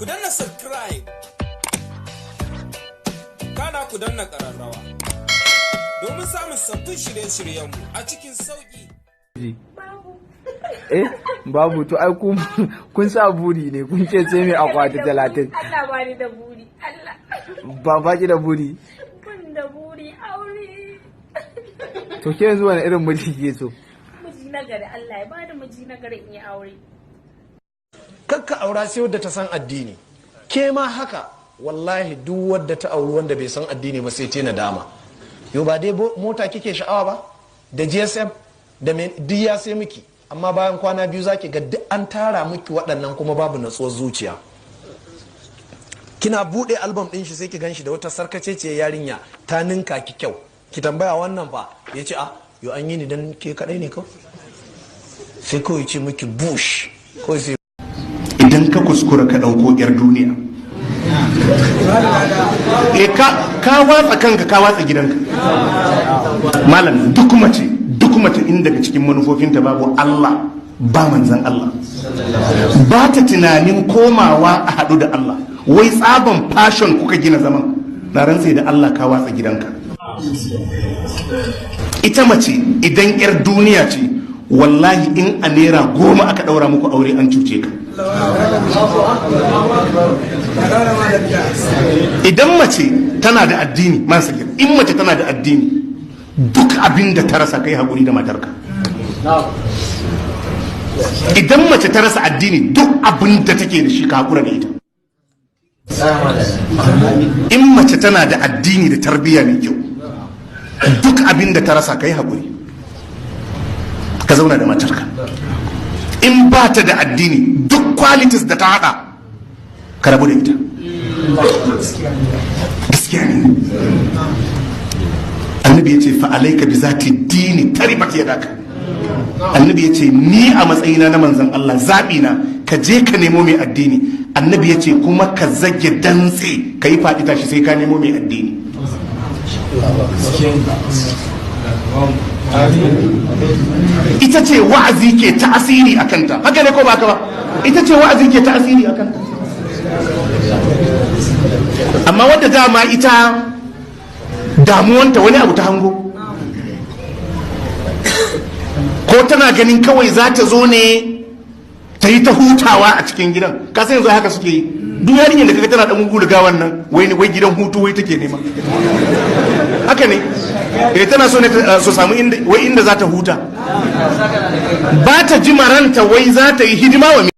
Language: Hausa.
ku danna subscribe, kana ku danna ƙararrawa domin samun sabbin shirye-shiryenmu a cikin sauƙi. Babu to ai kun sa buri ne kun ce sai mai akwati 30. Allah ba ni da buri, Allah. Ba ki da buri? Ban da buri aure. To ke yanzu wani irin miji ke so? Miji na gari, Allah ya bada miji na gari in yi aure. Kakka aura sai wadda ta san addini. Ke ma haka wallahi duk wadda ta auri wanda bai san addini ba sai ce nadama. Yau ba dai mota kike sha'awa ba? Da GSM da duk ya sai miki. Amma bayan kwana biyu zaki ga duk an tara miki waɗannan kuma babu natsuwar zuciya. Kina buɗe album ɗin shi sai ki ganshi da wata sarkaceciyar yarinya ta ninka ki kyau. Ki tambaya wannan fa ya ce yo an yi ni dan ke kaɗai ne kawai. Sai kawai ce miki bush kawai sai idan ka kuskura ka ɗauko 'yar duniya ka watsa kanka ka watsa gidanka malam duk mace in daga cikin manufofinta babu Allah ba manzan Allah ba ta tunanin komawa a haɗu da Allah wai tsaban fashion kuka gina zaman na rantse da Allah ka watsa gidanka ita mace idan 'yar duniya ce wallahi in a naira 10 aka ɗaura muku aure an cuce ka idan mace tana da addini in mace tana da addini duk abin da ta rasa kai haƙuri da matarka idan mace ta rasa addini duk abin da take da shi ka haƙura da ita in mace tana da addini da tarbiyya mai kyau duk abin da ta rasa kai haƙuri ka zauna da matarka in ba ta da addini duk qualities da ta hada ka rabu da ita gaskiya ne annabi ya ce fa'alaika bi zati dini taribat yadaka annabi ya ce ni a matsayina na manzon Allah zaɓi na ka je ka nemo mai addini annabi ya ce kuma ka zage dantse ka yi faɗi tashi sai ka nemo mai addini ita ce wa'azi ke ta'asiri a kanta haka ne ko ba ka ba ita ce wa'azi ke ta'asiri a kanta amma wadda dama ita damuwanta wani abu ta hango ko tana ganin kawai za ta zo ne ta yi ta hutawa a cikin gidan kasan yanzu haka suke yi duk yarinyar da kaga tana dan gulga wannan wai gidan hutu wai take nema haka ne tana so ne su samu inda za ta huta ba ta ji maranta wai za ta yi hidima wa